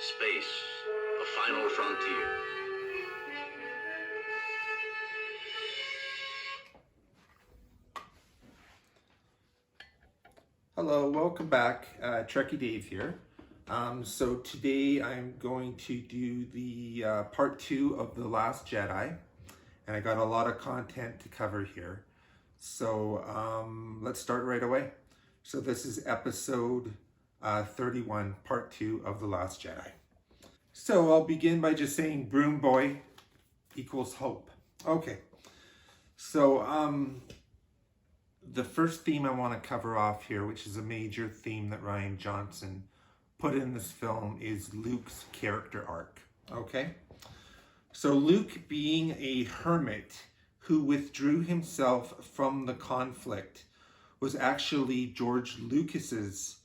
Space, a final frontier. Hello, welcome back. Trekkie Dave here. So today I'm going to do the part 2 of The Last Jedi, and I got a lot of content to cover here. So let's start right away. So this is episode 31, part 2 of The Last Jedi. So I'll begin by just saying Broom Boy equals hope. Okay, so the first theme I want to cover off here, which is a major theme that Rian Johnson put in this film, is Luke's character arc. Okay? So Luke, being a hermit who withdrew himself from the conflict, was actually George Lucas's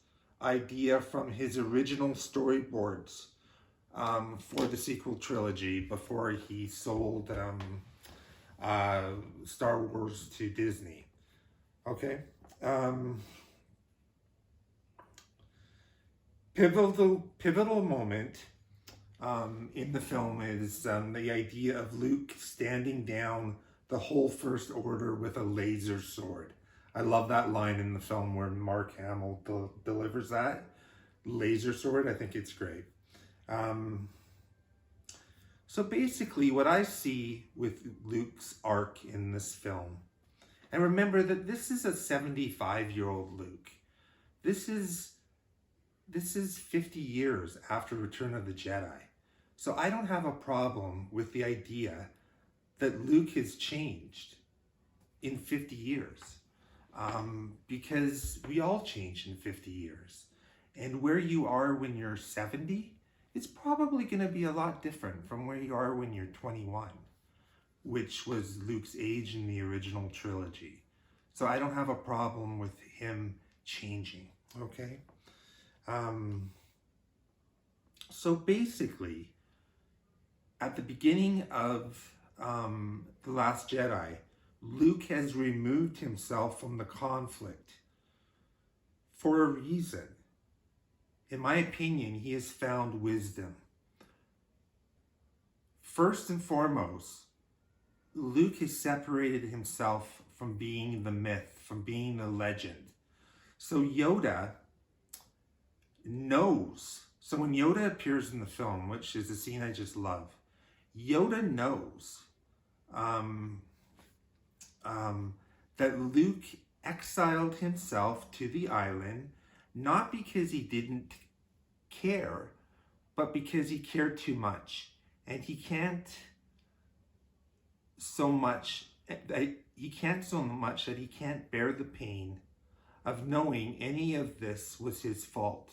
idea from his original storyboards for the sequel trilogy before he sold Star Wars to Disney. Okay. Pivotal moment in the film is the idea of Luke standing down the whole First Order with a laser sword. I love that line in the film where Mark Hamill delivers that laser sword. I think it's great. So basically what I see with Luke's arc in this film, and remember that this is a 75-year-old Luke. This is 50 years after Return of the Jedi. So I don't have a problem with the idea that Luke has changed in 50 years. Because we all change in 50 years. And where you are when you're 70, it's probably going to be a lot different from where you are when you're 21. Which was Luke's age in the original trilogy. So I don't have a problem with him changing, okay? So basically, at the beginning of The Last Jedi, Luke has removed himself from the conflict for a reason. In my opinion, he has found wisdom. First and foremost, Luke has separated himself from being the myth, from being the legend. So Yoda knows. So when Yoda appears in the film, which is a scene I just love, Yoda knows that Luke exiled himself to the island, not because he didn't care, but because he cared too much. And he can't so much that he can't bear the pain of knowing any of this was his fault.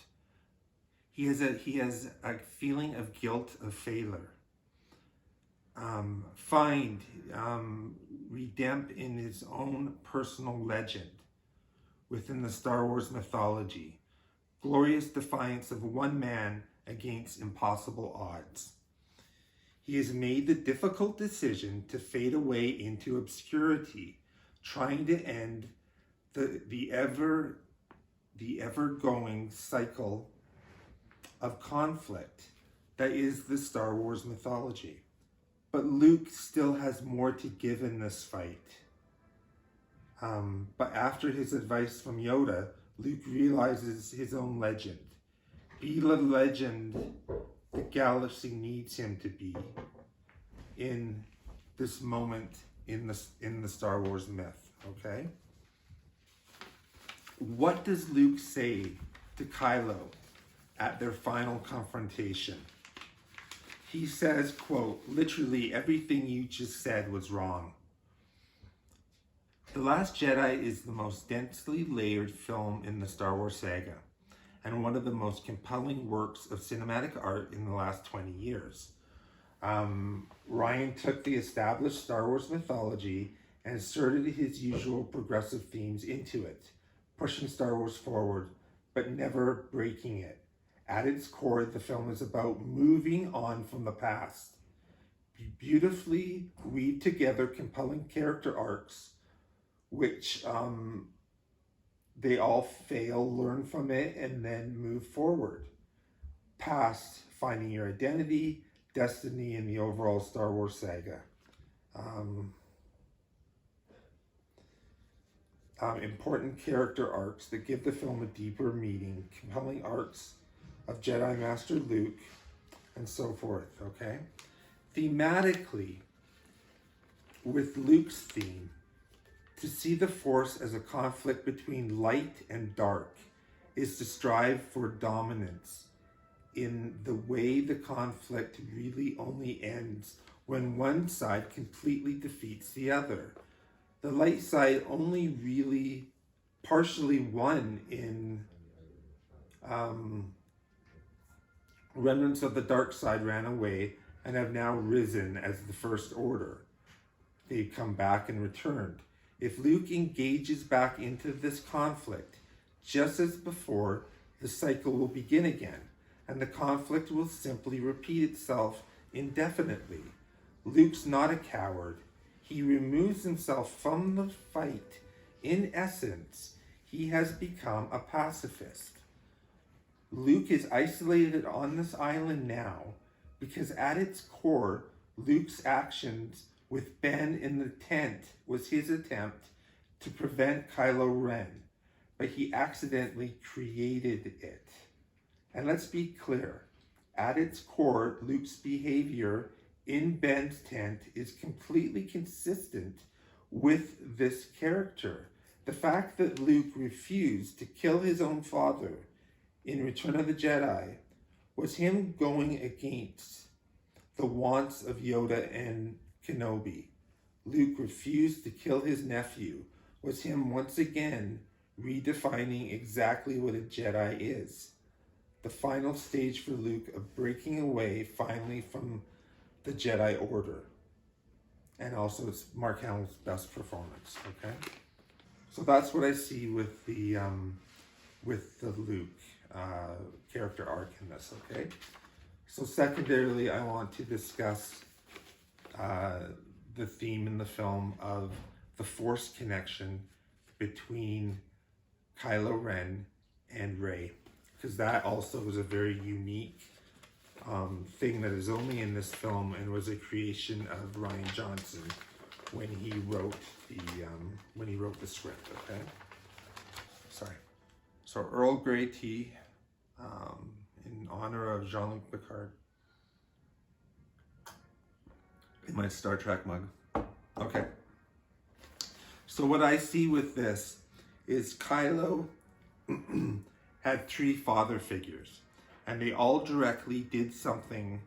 He has a feeling of guilt, of failure. Find redempt in his own personal legend within the Star Wars mythology. Glorious defiance of one man against impossible odds. He has made the difficult decision to fade away into obscurity, trying to end the ever-going cycle of conflict that is the Star Wars mythology. But Luke still has more to give in this fight. But after his advice from Yoda, Luke realizes his own legend. Be the legend the galaxy needs him to be in this moment in the Star Wars myth, okay? What does Luke say to Kylo at their final confrontation? He says, quote, literally everything you just said was wrong. The Last Jedi is the most densely layered film in the Star Wars saga, and one of the most compelling works of cinematic art in the last 20 years. Rian took the established Star Wars mythology and inserted his usual progressive themes into it, pushing Star Wars forward, but never breaking it. At its core, the film is about moving on from the past. Beautifully weave together compelling character arcs, which they all fail, learn from it, and then move forward past finding your identity, destiny, and the overall Star Wars saga. Important character arcs that give the film a deeper meaning, compelling arcs of Jedi Master Luke, and so forth, okay? Thematically, with Luke's theme, to see the Force as a conflict between light and dark is to strive for dominance in the way the conflict really only ends when one side completely defeats the other. The light side only really partially won in remnants of the dark side ran away and have now risen as the First Order. They've come back and returned. If Luke engages back into this conflict, just as before, the cycle will begin again, and the conflict will simply repeat itself indefinitely. Luke's not a coward. He removes himself from the fight. In essence, he has become a pacifist. Luke is isolated on this island now because at its core, Luke's actions with Ben in the tent was his attempt to prevent Kylo Ren, but he accidentally created it. And let's be clear, at its core, Luke's behavior in Ben's tent is completely consistent with this character. The fact that Luke refused to kill his own father in Return of the Jedi was him going against the wants of Yoda and Kenobi. Luke refused to kill his nephew was him once again redefining exactly what a Jedi is. The final stage for Luke of breaking away finally from the Jedi Order. And also it's Mark Hamill's best performance, okay? So that's what I see with the Luke character arc in this, okay? So secondarily, I want to discuss the theme in the film of the Force connection between Kylo Ren and Rey, because that also was a very unique thing that is only in this film and was a creation of Rian Johnson when he wrote the script. Okay, sorry. So Earl Grey tea in honor of Jean-Luc Picard in my Star Trek mug. Okay. So what I see with this is Kylo had 3 father figures, and they all directly did something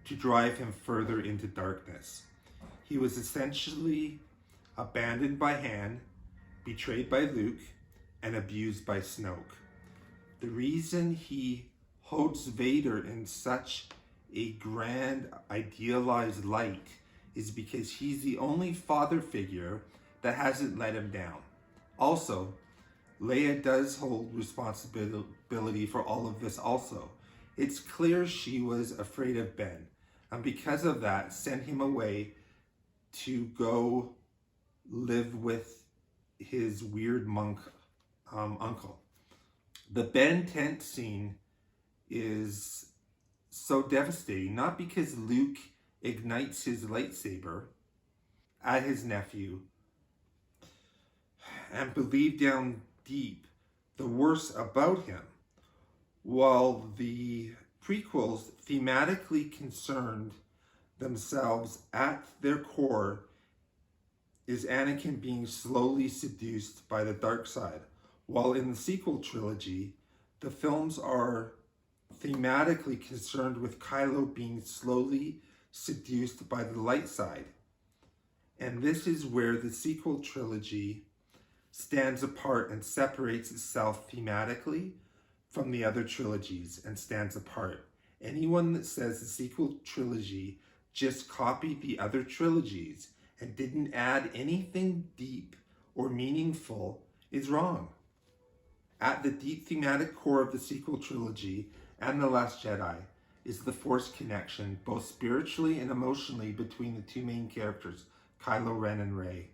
to drive him further into darkness. He was essentially abandoned by Han, betrayed by Luke, and abused by Snoke. The reason he holds Vader in such a grand, idealized light is because he's the only father figure that hasn't let him down. Also, Leia does hold responsibility for all of this also. It's clear she was afraid of Ben, and because of that, sent him away to go live with his weird monk uncle. The Ben tent scene is so devastating, not because Luke ignites his lightsaber at his nephew and believe down deep the worst about him, while the prequels thematically concerned themselves at their core is Anakin being slowly seduced by the dark side, while in the sequel trilogy, the films are thematically concerned with Kylo being slowly seduced by the light side. And this is where the sequel trilogy stands apart and separates itself thematically from the other trilogies and stands apart. Anyone that says the sequel trilogy just copied the other trilogies and didn't add anything deep or meaningful is wrong. At the deep thematic core of the sequel trilogy and The Last Jedi is the Force connection, both spiritually and emotionally, between the 2 main characters, Kylo Ren and Rey.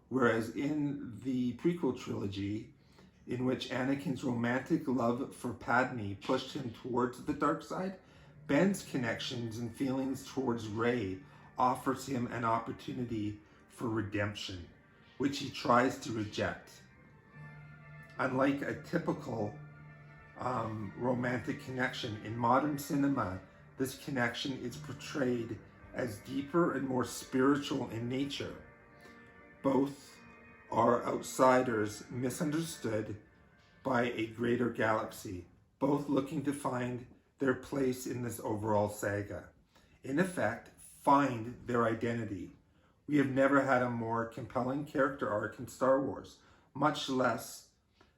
Whereas in the prequel trilogy, in which Anakin's romantic love for Padme pushed him towards the dark side, Ben's connections and feelings towards Rey offers him an opportunity for redemption, which he tries to reject. Unlike a typical romantic connection, in modern cinema, this connection is portrayed as deeper and more spiritual in nature. Both are outsiders misunderstood by a greater galaxy, both looking to find their place in this overall saga. In effect, find their identity. We have never had a more compelling character arc in Star Wars, much less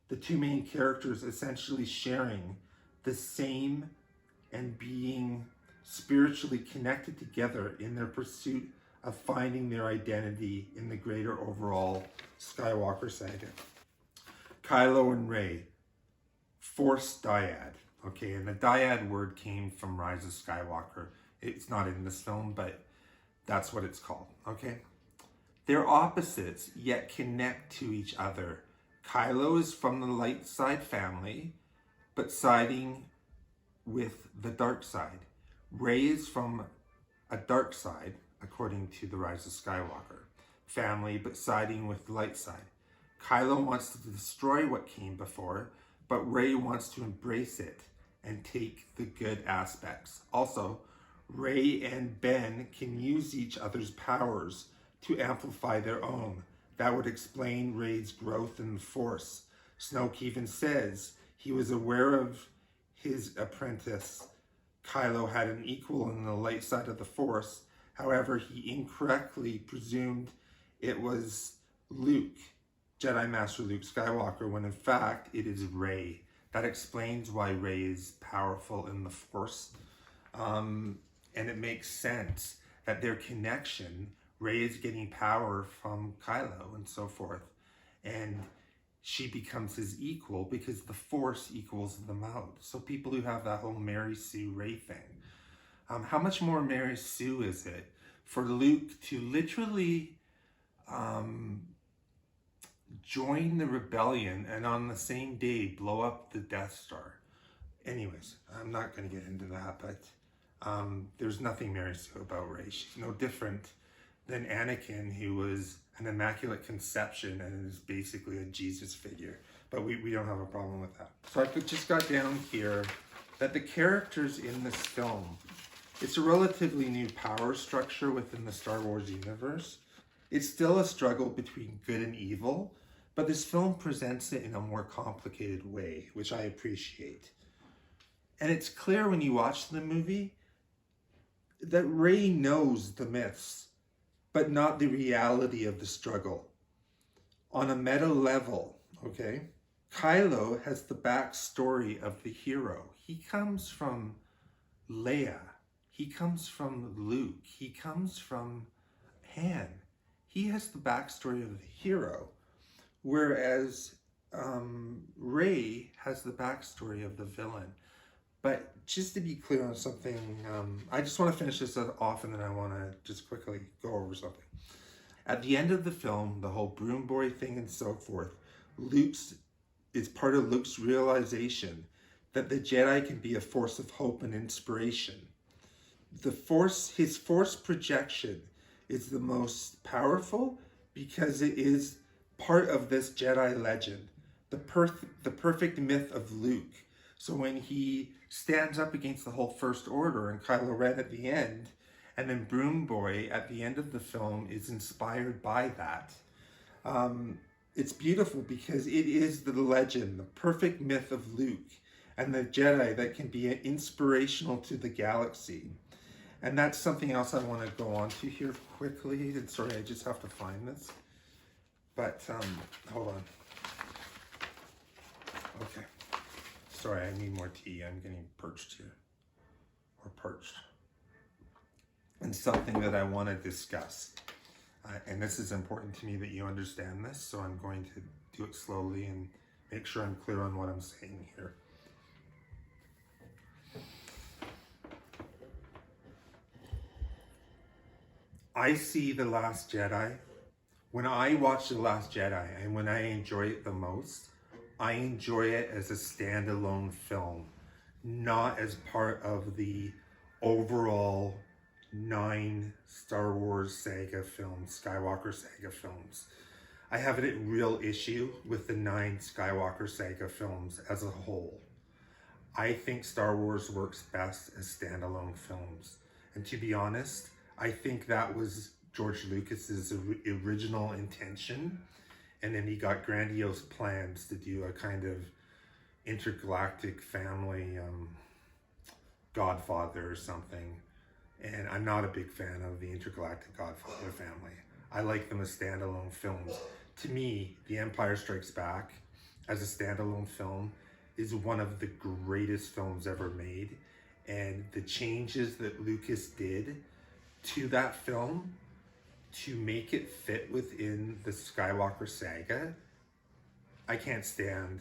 the two main characters essentially sharing the same and being spiritually connected together in their pursuit of finding their identity in the greater overall Skywalker saga. Kylo and Rey, Force dyad. Okay, and the dyad word came from Rise of Skywalker. It's not in this film, but that's what it's called, okay? They're opposites, yet connect to each other. Kylo is from the light side family, but siding with the dark side. Rey is from a dark side, according to the Rise of Skywalker family, but siding with the light side. Kylo wants to destroy what came before, but Rey wants to embrace it and take the good aspects. Also, Rey and Ben can use each other's powers to amplify their own. That would explain Rey's growth in the Force. Snoke even says he was aware of his apprentice. Kylo had an equal in the light side of the Force. However, he incorrectly presumed it was Luke, Jedi Master Luke Skywalker, when in fact it is Rey. That explains why Rey is powerful in the Force. And it makes sense that their connection, Rey is getting power from Kylo and so forth. And she becomes his equal because the Force equals them out. So people who have that whole Mary Sue Rey thing. How much more Mary Sue is it for Luke to literally join the rebellion and on the same day blow up the Death Star? Anyways, I'm not going to get into that, but there's nothing Mary Sue about Rey. She's no different than Anakin, who was an immaculate conception and is basically a Jesus figure. But we don't have a problem with that. So I just got down here that the characters in this film, it's a relatively new power structure within the Star Wars universe. It's still a struggle between good and evil, but this film presents it in a more complicated way, which I appreciate. And it's clear when you watch the movie that Rey knows the myths, but not the reality of the struggle. On a meta level, okay, Kylo has the backstory of the hero. He comes from Leia. He comes from Luke. He comes from Han. He has the backstory of the hero, whereas Rey has the backstory of the villain. But just to be clear on something, I just want to finish this off and then I want to just quickly go over something. At the end of the film, the whole broom boy thing and so forth, it's part of Luke's realization that the Jedi can be a force of hope and inspiration. His force projection is the most powerful because it is part of this Jedi legend, the perfect myth of Luke. So when he stands up against the whole First Order and Kylo Ren at the end, and then Broom Boy at the end of the film is inspired by that. It's beautiful because it is the legend, the perfect myth of Luke and the Jedi that can be inspirational to the galaxy. And that's something else I want to go on to here quickly. And sorry, I just have to find this. But, hold on. Okay. Sorry, I need more tea. I'm getting perched here. Or perched. And something that I want to discuss. And this is important to me that you understand this. So I'm going to do it slowly and make sure I'm clear on what I'm saying here. I see The Last Jedi. When I watch The Last Jedi and when I enjoy it the most, I enjoy it as a standalone film, not as part of the overall 9 Star Wars saga films, Skywalker saga films. I have a real issue with the 9 Skywalker saga films as a whole. I think Star Wars works best as standalone films. And to be honest, I think that was George Lucas's original intention. And then he got grandiose plans to do a kind of intergalactic family Godfather or something. And I'm not a big fan of the intergalactic Godfather family. I like them as standalone films. To me, The Empire Strikes Back as a standalone film is one of the greatest films ever made. And the changes that Lucas did to that film to make it fit within the Skywalker saga, I can't stand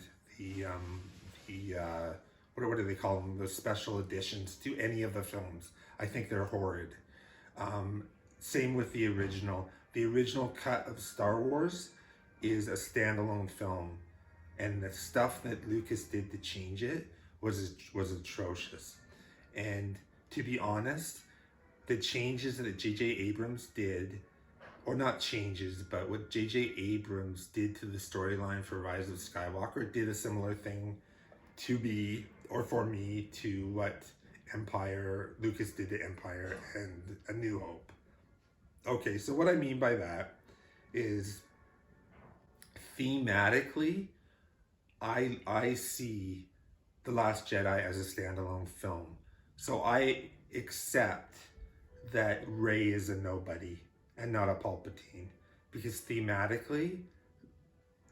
what do they call them? The special editions to any of the films. I think they're horrid. Same with the original. The original cut of Star Wars is a standalone film, and the stuff that Lucas did to change it was atrocious. And to be honest, the changes that J.J. Abrams did, or not changes, but what J.J. Abrams did to the storyline for Rise of Skywalker did a similar thing to me, or for me, to what Lucas did to Empire and A New Hope. Okay, so what I mean by that is thematically, I see The Last Jedi as a standalone film. So I accept that Rey is a nobody and not a Palpatine, because thematically,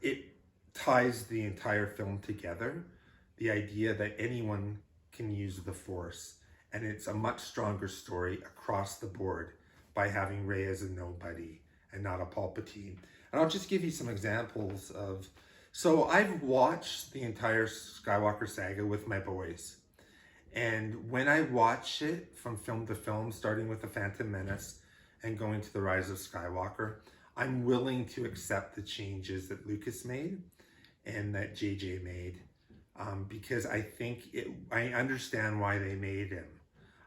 it ties the entire film together. The idea that anyone can use the Force, and it's a much stronger story across the board by having Rey as a nobody and not a Palpatine. And I'll just give you some examples of, so I've watched the entire Skywalker saga with my boys. And when I watch it from film to film, starting with The Phantom Menace and going to The Rise of Skywalker, I'm willing to accept the changes that Lucas made and that JJ made, because I think I understand why they made him.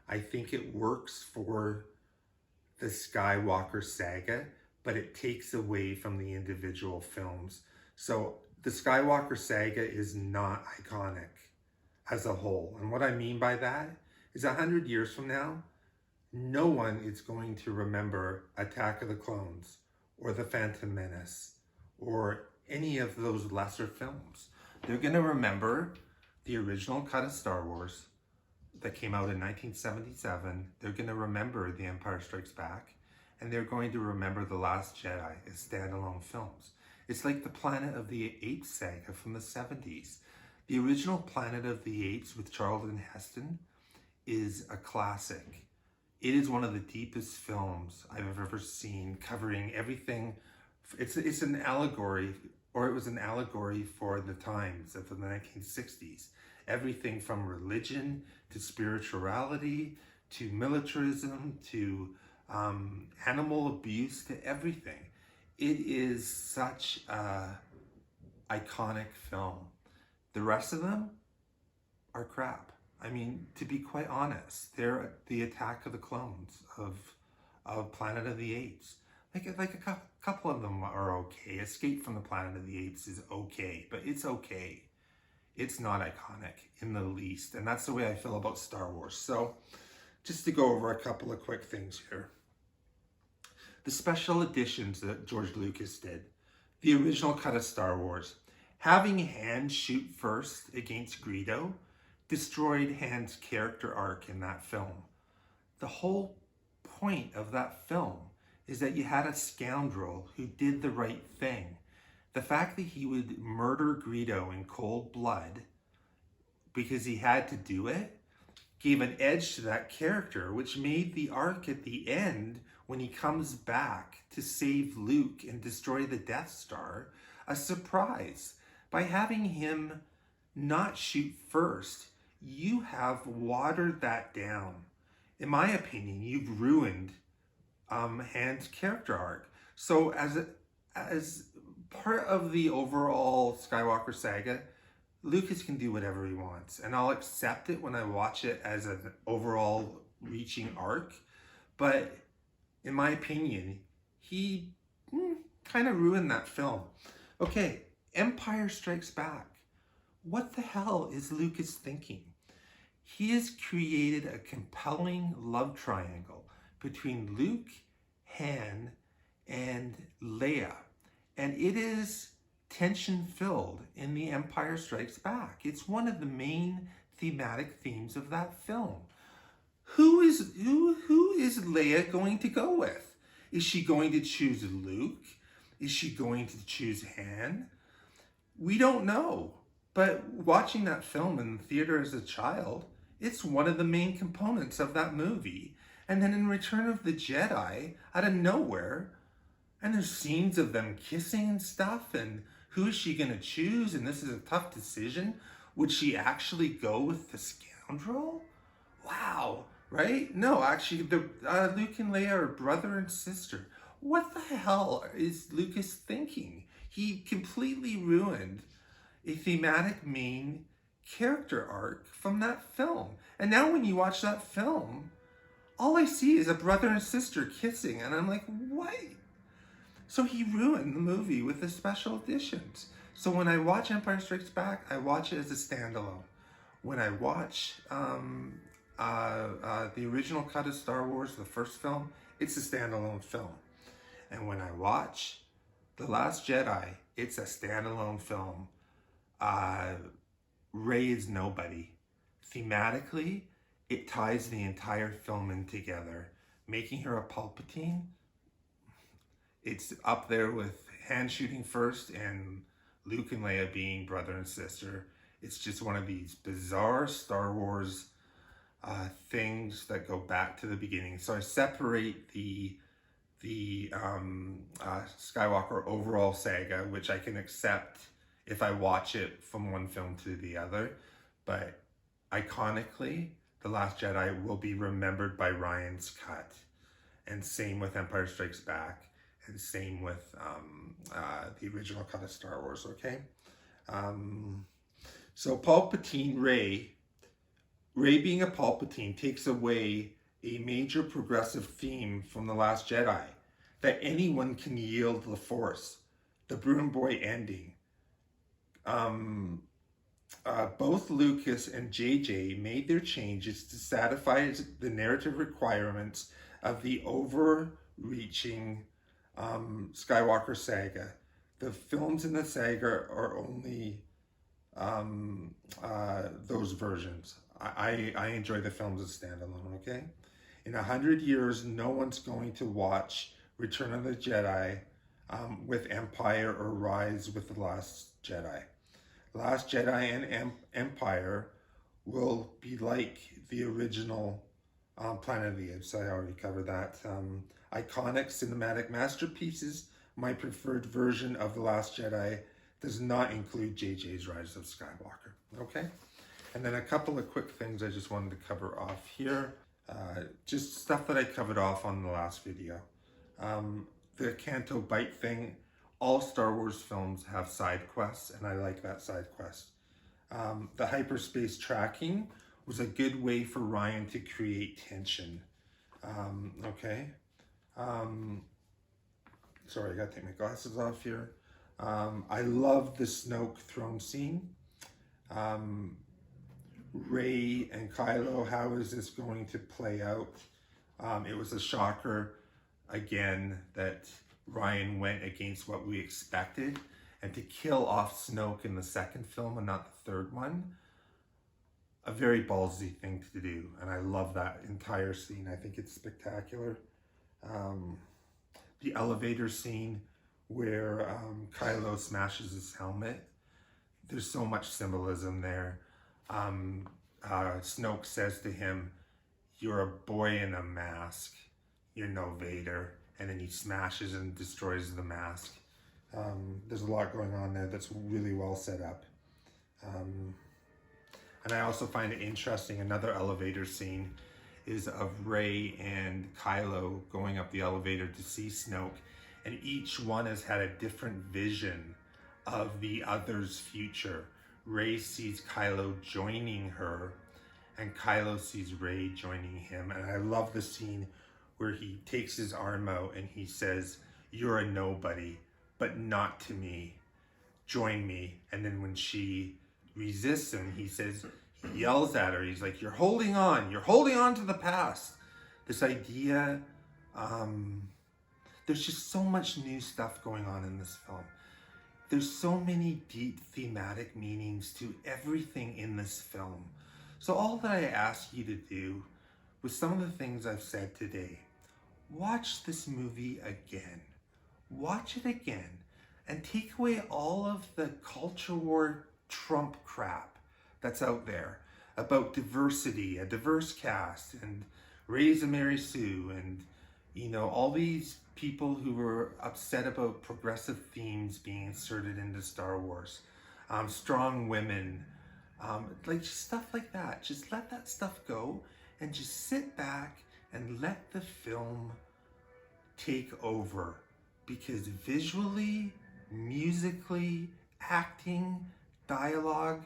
I think it works for the Skywalker saga, but it takes away from the individual films. So the Skywalker saga is not iconic as a whole. And what I mean by that is 100 years from now, no one is going to remember Attack of the Clones or The Phantom Menace or any of those lesser films. They're going to remember the original cut of Star Wars that came out in 1977. They're going to remember The Empire Strikes Back, and they're going to remember The Last Jedi as standalone films. It's like the Planet of the Apes saga from the 70s. The original Planet of the Apes with Charlton Heston is a classic. It is one of the deepest films I've ever seen, covering everything. It's an allegory, or it was an allegory for the times of the 1960s. Everything from religion to spirituality to militarism to animal abuse to everything. It is such a iconic film. The rest of them are crap. I mean, to be quite honest, they're the Attack of the Clones of Planet of the Apes. Like a couple of them are okay. Escape from the Planet of the Apes is okay, but it's okay. It's not iconic in the least, and that's the way I feel about Star Wars. So, just to go over a couple of quick things here. The special editions that George Lucas did, the original cut of Star Wars, having Han shoot first against Greedo destroyed Han's character arc in that film. The whole point of that film is that you had a scoundrel who did the right thing. The fact that he would murder Greedo in cold blood because he had to do it gave an edge to that character, which made the arc at the end, when he comes back to save Luke and destroy the Death Star, a surprise. By having him not shoot first, you have watered that down. In my opinion, you've ruined Han's character arc. So as part of the overall Skywalker saga, Lucas can do whatever he wants, and I'll accept it when I watch it as an overall overreaching arc, but in my opinion, he kind of ruined that film. Okay, Empire Strikes Back. What the hell is Lucas thinking? He has created a compelling love triangle between Luke, Han, and Leia. And it is tension-filled in The Empire Strikes Back. It's one of the main thematic themes of that film. Who is Leia going to go with? Is she going to choose Luke? Is she going to choose Han? We don't know. But watching that film in the theater as a child, it's one of the main components of that movie. And then in Return of the Jedi, out of nowhere, and there's scenes of them kissing and stuff, and who is she going to choose? And this is a tough decision. Would she actually go with the scoundrel? Wow, right? No, actually, Luke and Leia are brother and sister. What the hell is Lucas thinking? He completely ruined a thematic main character arc from that film. And now when you watch that film, all I see is a brother and sister kissing, and I'm like, what? So he ruined the movie with the special editions. So when I watch Empire Strikes Back, I watch it as a standalone. When I watch the original cut of Star Wars, the first film, it's a standalone film. And when I watch The Last Jedi, it's a standalone film. Rey is nobody. Thematically, it ties the entire film in together. Making her a Palpatine, it's up there with Han shooting first and Luke and Leia being brother and sister. It's just one of these bizarre Star Wars things that go back to the beginning. So I separate the Skywalker overall saga, which I can accept if I watch it from one film to the other. But iconically, The Last Jedi will be remembered by Ryan's cut. And same with Empire Strikes Back. And same with the original cut of Star Wars, okay? So Palpatine, Rey being a Palpatine takes away a major progressive theme from The Last Jedi, that anyone can yield the Force. The Broom Boy ending. Both Lucas and JJ made their changes to satisfy the narrative requirements of the overreaching Skywalker saga. The films in the saga are only those versions. I enjoy the films as standalone, okay? In 100 years, no one's going to watch Return of the Jedi with Empire or Rise with The Last Jedi. Last Jedi and Empire will be like the original Planet of the Apes. I already covered that. Iconic cinematic masterpieces. My preferred version of The Last Jedi does not include JJ's Rise of Skywalker. Okay? And then a couple of quick things I just wanted to cover off here. Just stuff that I covered off on the last video. The Canto Bight thing. All Star Wars films have side quests, and I like that side quest. The hyperspace tracking was a good way for Ryan to create tension. Okay. Sorry, I gotta take my glasses off here. I love the Snoke throne scene. Rey and Kylo, how is this going to play out? It was a shocker, again, that Ryan went against what we expected, and to kill off Snoke in the second film and not the third one, a very ballsy thing to do, and I love that entire scene. I think it's spectacular. The elevator scene where Kylo smashes his helmet, there's so much symbolism there. Snoke says to him, "You're a boy in a mask, you're no Vader," and then he smashes and destroys the mask. There's a lot going on there that's really well set up. And I also find it interesting, another elevator scene is of Rey and Kylo going up the elevator to see Snoke, and each one has had a different vision of the other's future. Rey sees Kylo joining her and Kylo sees Rey joining him. And I love the scene where he takes his arm out and he says, "You're a nobody, but not to me. Join me." And then when she resists him, he yells at her. He's like, you're holding on to the past. This idea, there's just so much new stuff going on in this film. There's so many deep thematic meanings to everything in this film. So all that I ask you to do with some of the things I've said today, watch this movie again. Watch it again and take away all of the culture war Trump crap that's out there about diversity, a diverse cast, and Raise a Mary Sue, and all these people who were upset about progressive themes being inserted into Star Wars, strong women, like just stuff like that. Just let that stuff go and just sit back and let the film take over, because visually, musically, acting, dialogue,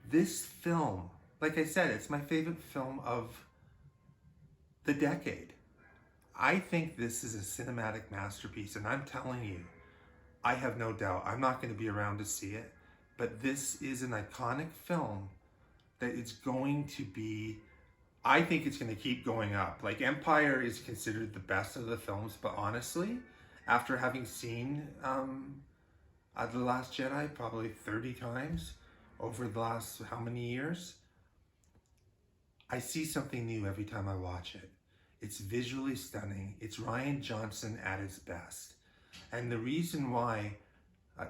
this film, like I said, it's my favorite film of the decade. I think this is a cinematic masterpiece, and I'm telling you, I have no doubt, I'm not going to be around to see it, but this is an iconic film that is going to be, I think it's going to keep going up. Like, Empire is considered the best of the films, but honestly, after having seen The Last Jedi probably 30 times over the last how many years, I see something new every time I watch it. It's visually stunning. It's Rian Johnson at his best. And the reason why,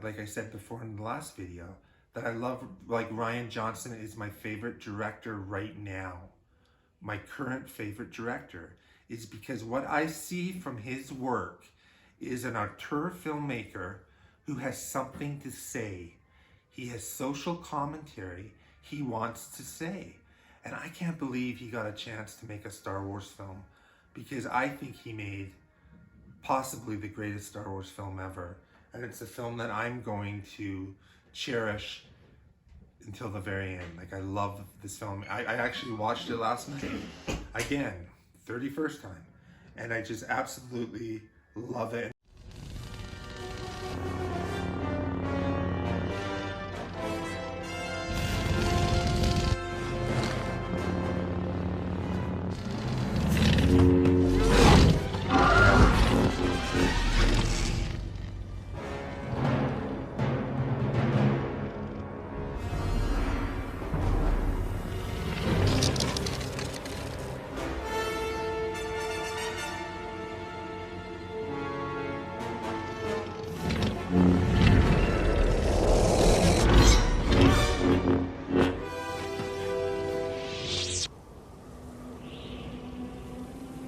like I said before in the last video, that I love, like, Rian Johnson is my favorite director right now, my current favorite director, is because what I see from his work is an auteur filmmaker who has something to say. He has social commentary he wants to say. And I can't believe he got a chance to make a Star Wars film, because I think he made possibly the greatest Star Wars film ever. And it's a film that I'm going to cherish until the very end. Like, I love this film. I actually watched it last night again, 31st time. And I just absolutely love it.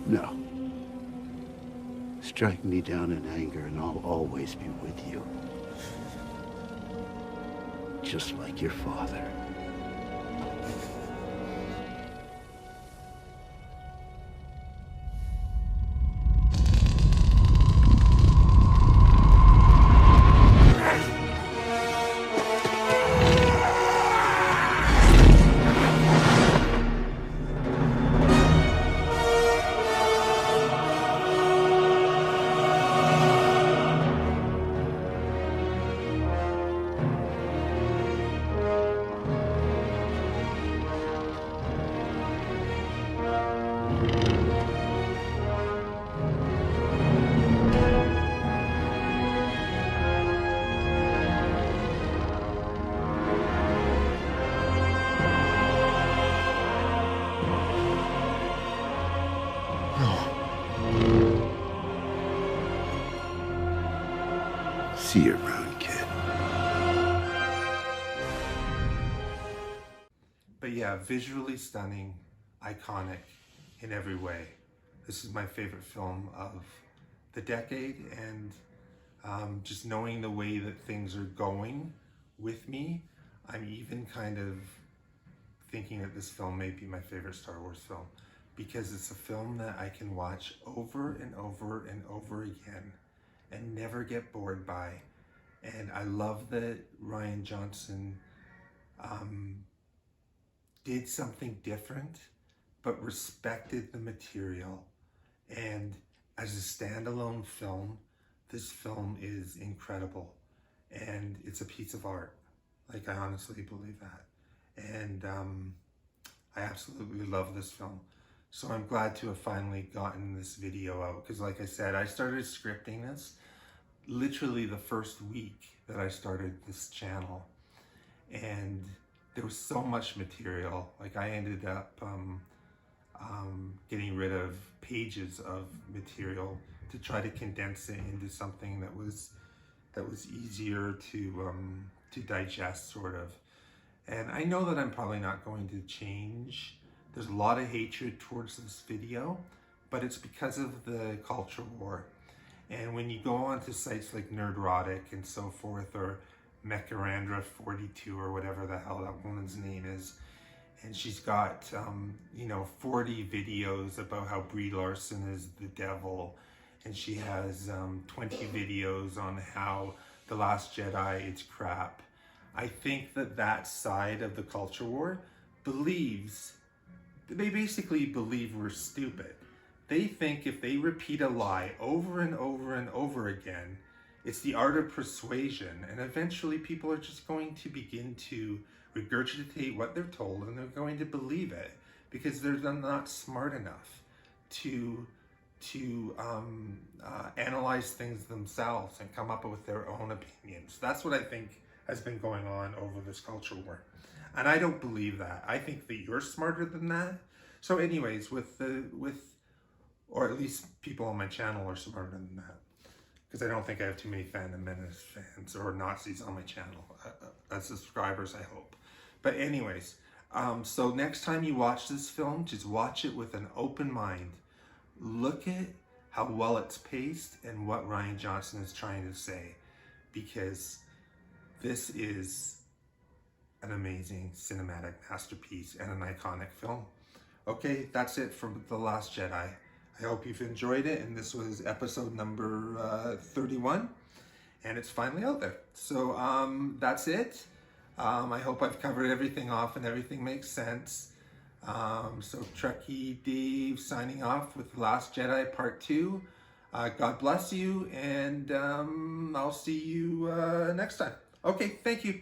No. Strike me down in anger and I'll always be with you. Just like your father. See you around, kid. But yeah, visually stunning, iconic in every way. This is my favorite film of the decade, and just knowing the way that things are going with me, I'm even kind of thinking that this film may be my favorite Star Wars film, because it's a film that I can watch over and over and over again and never get bored by. And I love that Rian Johnson did something different, but respected the material. And as a standalone film, this film is incredible. And it's a piece of art. Like, I honestly believe that. And I absolutely love this film. So I'm glad to have finally gotten this video out. Because like I said, I started scripting this literally the first week that I started this channel. And there was so much material. Like, I ended up getting rid of pages of material to try to condense it into something that was easier to digest, sort of. And I know that I'm probably not going to change. There's a lot of hatred towards this video, but it's because of the culture war. And when you go onto sites like Nerdrotic and so forth, or Mekarandra42 or whatever the hell that woman's name is, and she's got 40 videos about how Brie Larson is the devil, and she has 20 videos on how The Last Jedi is crap. I think that side of the culture war they basically believe we're stupid. They think if they repeat a lie over and over and over again, it's the art of persuasion, and eventually people are just going to begin to regurgitate what they're told, and they're going to believe it because they're not smart enough to analyze things themselves and come up with their own opinions. That's what I think has been going on over this culture war. And I don't believe that. I think that you're smarter than that. So anyways, or at least people on my channel are smarter than that. Because I don't think I have too many Phantom Menace fans or Nazis on my channel. As subscribers, I hope. But anyways, so next time you watch this film, just watch it with an open mind. Look at how well it's paced and what Rian Johnson is trying to say. Because this is an amazing cinematic masterpiece and an iconic film. Okay, that's it from The Last Jedi. I hope you've enjoyed it, and this was episode number 31, and it's finally out there. So that's it. I hope I've covered everything off and everything makes sense. So Trekkie Dave signing off with The Last Jedi Part 2. God bless you, and I'll see you next time. Okay, thank you.